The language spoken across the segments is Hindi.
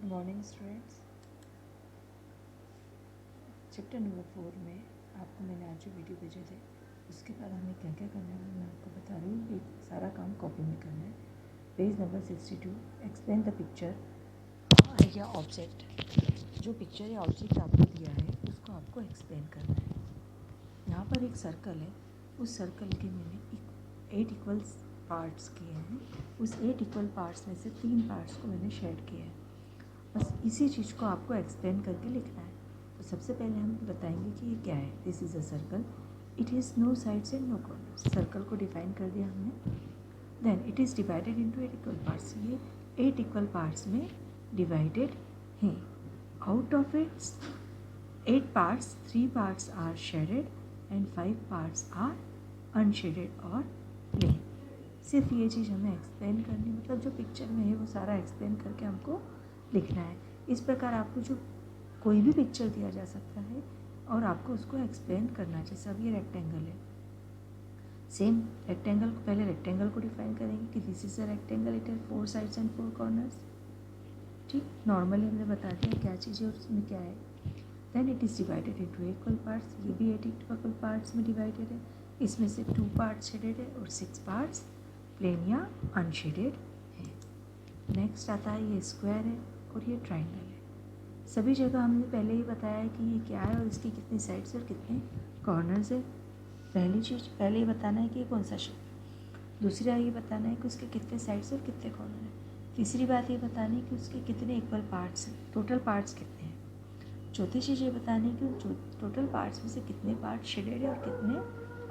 Morning students. चैप्टर नंबर 4 में आपको मैंने आज जो वीडियो भेजे थे उसके बाद हमें क्या क्या करना है मैं आपको बता रही हूँ। एक सारा काम कॉपी में करना है। Page number 62, explain the picture या ऑब्जेक्ट। जो पिक्चर या ऑब्जेक्ट आपको दिया है उसको आपको एक्सप्लेन करना है। यहाँ पर एक सर्कल है, उस सर्कल के मैंने 8 इक्वल पार्ट्स किए हैं। उस 8 इक्वल पार्ट्स में से 3 पार्ट्स को मैंने शेड किया है। बस इसी चीज़ को आपको एक्सप्लेन करके लिखना है। तो सबसे पहले हम बताएंगे कि ये क्या है। This is a circle, it is no sides and no corners. Circle को डिफाइन कर दिया हमने। Then it is divided into 8 equal parts. ये 8 इक्वल पार्ट्स में डिवाइडेड हैं। Out of its 8 parts 3 parts are shaded and 5 parts are unshaded और प्लेन। सिर्फ ये चीज़ हमें एक्सप्लेन करनी, मतलब जो पिक्चर में है वो सारा एक्सप्लेन करके हमको लिखना है। इस प्रकार आपको जो कोई भी पिक्चर दिया जा सकता है और आपको उसको एक्सप्लेन करना। जैसे अब ये रेक्टेंगल है, सेम रेक्टेंगल को पहले रेक्टेंगल को डिफाइन करेंगे कि this is a rectangle, it has 4 sides and 4 corners. ठीक, नॉर्मली हमने बता दिया क्या चीज़ है और उसमें क्या है। Then it is divided into equal parts. ये भी 8 इक्वल पार्ट्स में डिवाइडेड है। इसमें से 2 पार्ट्स शेडेड है और 6 पार्ट्स प्लेन या अनशेडेड है। नेक्स्ट आता है ये स्क्वायर है और ये ट्राइंगल है। सभी जगह हमने पहले ही बताया है कि ये क्या है और इसकी कितनी साइड्स और कितने कॉर्नर्स है। पहली चीज़ पहले ही बताना है कि ये कौन सा शेप है। दूसरा ये बताना है कि उसके कितने साइड्स और कितने कॉर्नर हैं। तीसरी बात ये बतानी है कि उसके कितने इक्वल पार्ट्स हैं, टोटल पार्ट्स कितने हैं। चौथी चीज़ ये बतानी है कि टोटल पार्ट्स में से कितने पार्ट शेडेड है और कितने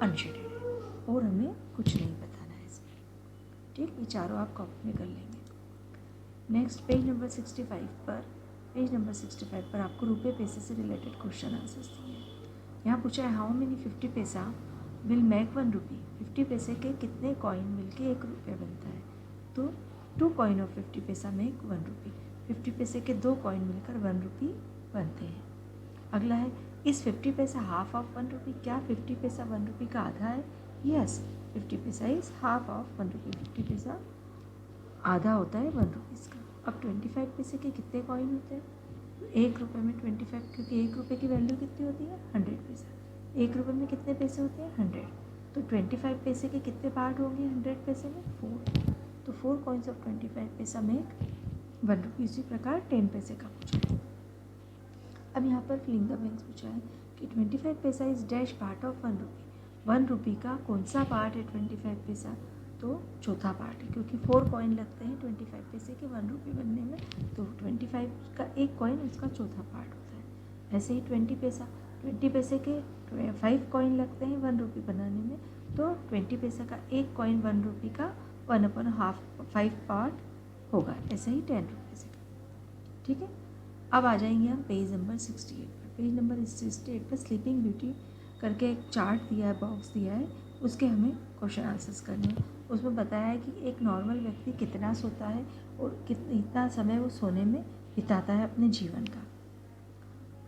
अनशेडेड है। और हमें कुछ नहीं बताना है इसमें। ठीक, ये चारों आप कॉपी में कर लेंगे। नेक्स्ट पेज नंबर 65 पर आपको रुपये पैसे से रिलेटेड क्वेश्चन आंसर्स दिए हैं। यहाँ पूछा है हाउ मेनी 50 पैसा विल मेक 1 रुपी। 50 पैसे के कितने कॉइन मिलके 1 रुपया बनता है। तो 2 कॉइन ऑफ 50 पैसा मेक 1 रुपी। 50 पैसे के 2 कॉइन मिलकर 1 रुपी बनते हैं। अगला है इस 50 पैसा हाफ ऑफ 1 रुपी। क्या 50 पैसा 1 रुपी का आधा है। यस, 50 पैसा इज हाफ ऑफ 1 रुपी। 50 पैसा आधा होता है 1 रुपीज़ का। अब 25 पैसे के कितने कॉइन होते हैं। 1 रुपये में 25, क्योंकि 1 रुपये की वैल्यू कितनी होती है 100 पैसा। 1 रुपये में कितने पैसे होते हैं 100। तो 25 पैसे के कितने पार्ट होंगे 100 पैसे में 4। तो 4 कॉइन्स ऑफ 25 पैसा मेक 1 रुपी। इसी प्रकार 10 पैसे का पूछा है। अब यहाँ पर फिलिंग द ब्लैंक्स पूछा है कि 25 पैसा इज डैश पार्ट ऑफ 1 रुपी। 1 रुपी का कौन सा पार्ट है 25 पैसा। तो चौथा पार्ट है, क्योंकि 4 कॉइन लगते हैं 25 पैसे के 1 रुपी बनने में। तो 25 का एक कॉइन उसका चौथा पार्ट होता है। ऐसे ही 20 पैसे के 5 कॉइन लगते हैं 1 रुपी बनाने में। तो 20 पैसे का एक कॉइन 1 रुपी का 1/5 पार्ट होगा। ऐसे ही 10 रुपये का। ठीक है, अब आ जाएंगे हम पेज नंबर 68 पर। पेज नंबर 68 पर स्लीपिंग ब्यूटी करके एक चार्ट दिया है, बॉक्स दिया है, उसके हमें क्वेश्चन आंसर्स करने हैं। उसमें बताया है कि एक नॉर्मल व्यक्ति कितना सोता है और कितना समय वो सोने में बिताता है अपने जीवन का।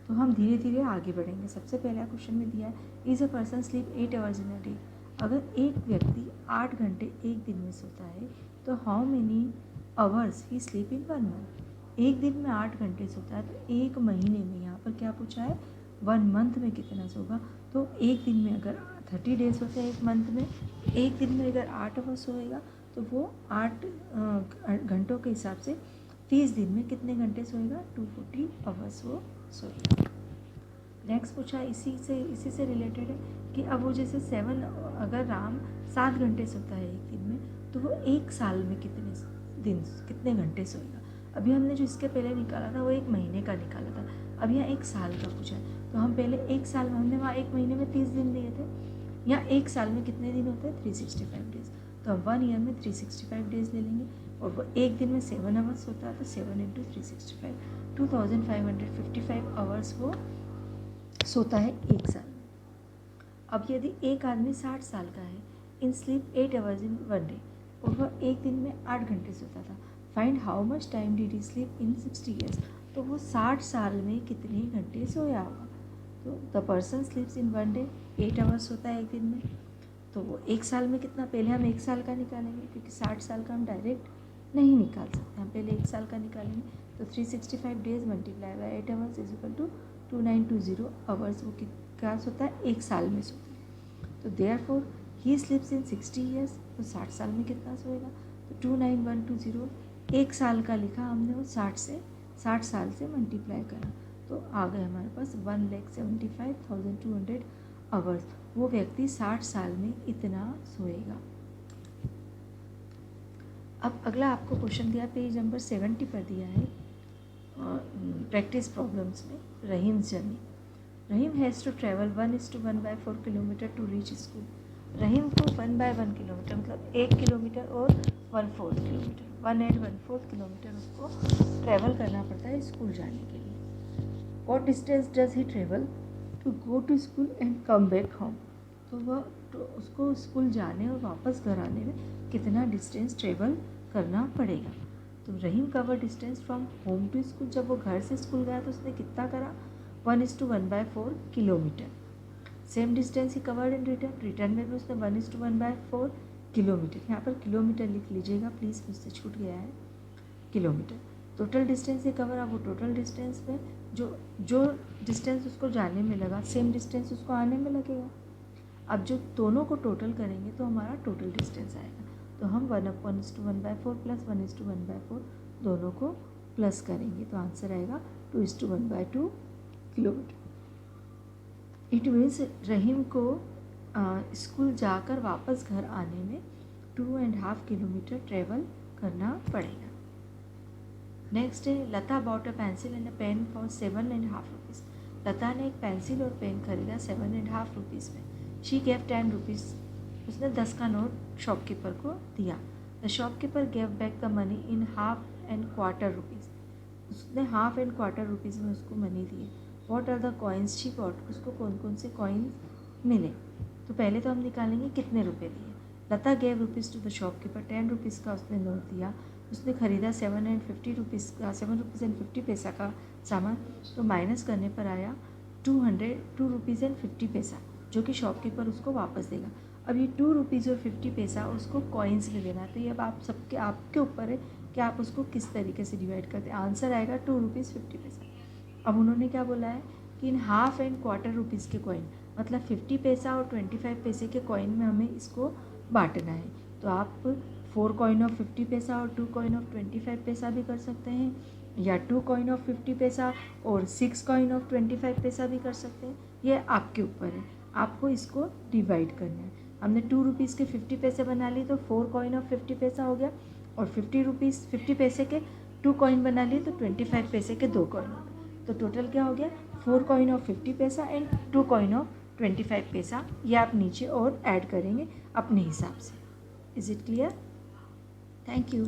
तो हम धीरे धीरे आगे बढ़ेंगे। सबसे पहला क्वेश्चन में दिया है is a person sleep 8 hours in a day. अगर एक व्यक्ति 8 घंटे एक दिन में सोता है तो how many hours he sleep in 1 month. एक दिन में 8 घंटे सोता है तो एक महीने में, यहाँ पर क्या पूछा है 1 मंथ में कितना सोगा। तो एक दिन में अगर 30 डेज होते हैं एक मंथ में, एक दिन में अगर 8 आवर्स सोएगा तो वो 8 घंटों के हिसाब से 30 दिन में कितने घंटे सोएगा 240 आवर्स वो सोएगा। नेक्स्ट पूछा इसी से रिलेटेड है कि अब वो जैसे 7 अगर राम 7 घंटे सोता है एक दिन में तो वो एक साल में कितने घंटे सोएगा। अभी हमने जो इसके पहले निकाला था वो एक महीने का निकाला था, अब यहाँ एक साल का पूछा है। तो हम पहले एक साल में, हमने वहाँ एक महीने में 30 दिन दिए थे, यहाँ एक साल में कितने दिन होते हैं 365 डेज। तो हम 1 ईयर में 365 डेज ले लेंगे और वो एक दिन में 7 आवर्स होता है तो 7 × 365 2555 आवर्स वो सोता है एक साल में। अब यदि एक आदमी 60 साल का है, in sleep 8 hours in 1 day, और वह एक दिन में 8 घंटे सोता था, find how much time did he sleep in 60 years. तो वो 60 साल में कितने घंटे सोया होगा। तो the person स्लीप्स in 1 day 8 hours सोता है एक दिन में, तो वो एक साल में कितना, पहले हम एक साल का निकालेंगे क्योंकि 60 साल का हम डायरेक्ट नहीं निकाल सकते, हम पहले एक साल का निकालेंगे। तो 365 days multiply by 8 hours is equal to 2920 hours. वो क्या होता है, एक साल में सोता है। तो देयरफॉर ही स्लीप्स इन 60 ईयर्स, तो 60 साल में कितना सोएगा, तो 29120 एक साल का लिखा हमने, वो 60 साल से मल्टीप्लाई करा, तो आ गए हमारे पास 1,75,200 आवर्स। वो व्यक्ति 60 साल में इतना सोएगा। अब अगला आपको क्वेश्चन दिया, पेज नंबर 70 पर दिया है प्रैक्टिस प्रॉब्लम्स में, Rahim's journey. Rahim has to travel 1:1/4 kilometre to reach school. Rahim को 1/1 किलोमीटर मतलब 1 किलोमीटर और 1/4 किलोमीटर 1/1/4 किलोमीटर उसको ट्रैवल करना पड़ता है स्कूल जाने के लिए। What distance does he travel to go to school and come back home. तो उसको स्कूल जाने और वापस घर आने में कितना डिस्टेंस ट्रेवल करना पड़ेगा। तो Rahim cover distance from home to school, जब वो घर से स्कूल गया तो उसने कितना करा, 1:1/4 kilometre. Same distance he covered in return में भी उसने 1:1/4 किलोमीटर, यहाँ पर किलोमीटर लिख लीजिएगा प्लीज़, मुझसे छूट गया है किलोमीटर। टोटल डिस्टेंस ही कवर, अब वो टोटल डिस्टेंस में जो डिस्टेंस उसको जाने में लगा सेम डिस्टेंस उसको आने में लगेगा। अब जो दोनों को टोटल करेंगे तो हमारा टोटल डिस्टेंस आएगा, तो हम 1:1/4 प्लस 1:1/4 दोनों को प्लस करेंगे, तो आंसर आएगा 2:1/2 किलोमीटर। इट मीन्स रहीम को स्कूल जाकर वापस घर आने में 2.5 किलोमीटर ट्रेवल करना पड़ेगा। नेक्स्ट है, Lata bought a pencil and a pen for 7.5 rupees. Lata ने एक पेंसिल और पेन खरीदा 7.5 रुपीज़ में। शी गेव 10 रुपीज़, उसने 10 का नोट शॉपकीपर को दिया। The shopkeeper gave back the money in 1/2 and 1/4 rupees, उसने 1/2 and 1/4 रुपीज़ में उसको मनी दिए। What are the coins she got, उसको कौन कौन से कॉइन्स मिले। तो पहले तो हम निकालेंगे कितने रुपए दिए। Lata gave rupees to the shopkeeper, 10 rupees का उसने नोट दिया, उसने ख़रीदा 7 रुपीज़ एंड 50 पैसा का सामान, तो माइनस करने पर आया 2 रुपीज़ एंड 50 पैसा, जो कि शॉपकीपर उसको वापस देगा। अब ये 2 रुपीज़ और 50 पैसा उसको कॉइन्स में देना है, तो ये अब आपके ऊपर है कि आप उसको किस तरीके से डिवाइड करते हैं। आंसर आएगा 2 रुपीज़ 50 पैसा। अब उन्होंने क्या बोला है कि इन 1/2 and 1/4 रुपीज़ के कॉइन, मतलब 50 पैसा और 25 पैसे के कॉइन में हमें इसको बांटना है। तो आप 4 कॉइन ऑफ 50 पैसा और 2 कॉइन ऑफ 25 पैसा भी कर सकते हैं, या 2 कॉइन ऑफ 50 पैसा और 6 कॉइन ऑफ 25 पैसा भी कर सकते हैं। ये आपके ऊपर है, आपको इसको डिवाइड करना है। हमने 2 रुपीज़ के 50 पैसे बना लिए, तो 4 कॉइन ऑफ 50 पैसा हो गया, और 50 पैसे के 2 कॉइन बना लिए, तो 25 पैसे के 2 कॉइन हो गए। तो टोटल क्या हो गया, 4 कॉइन ऑफ 50 पैसा एंड 2 कॉइन ऑफ 25 पैसा। ये आप नीचे और ऐड करेंगे अपने हिसाब से। Is it clear? Thank you.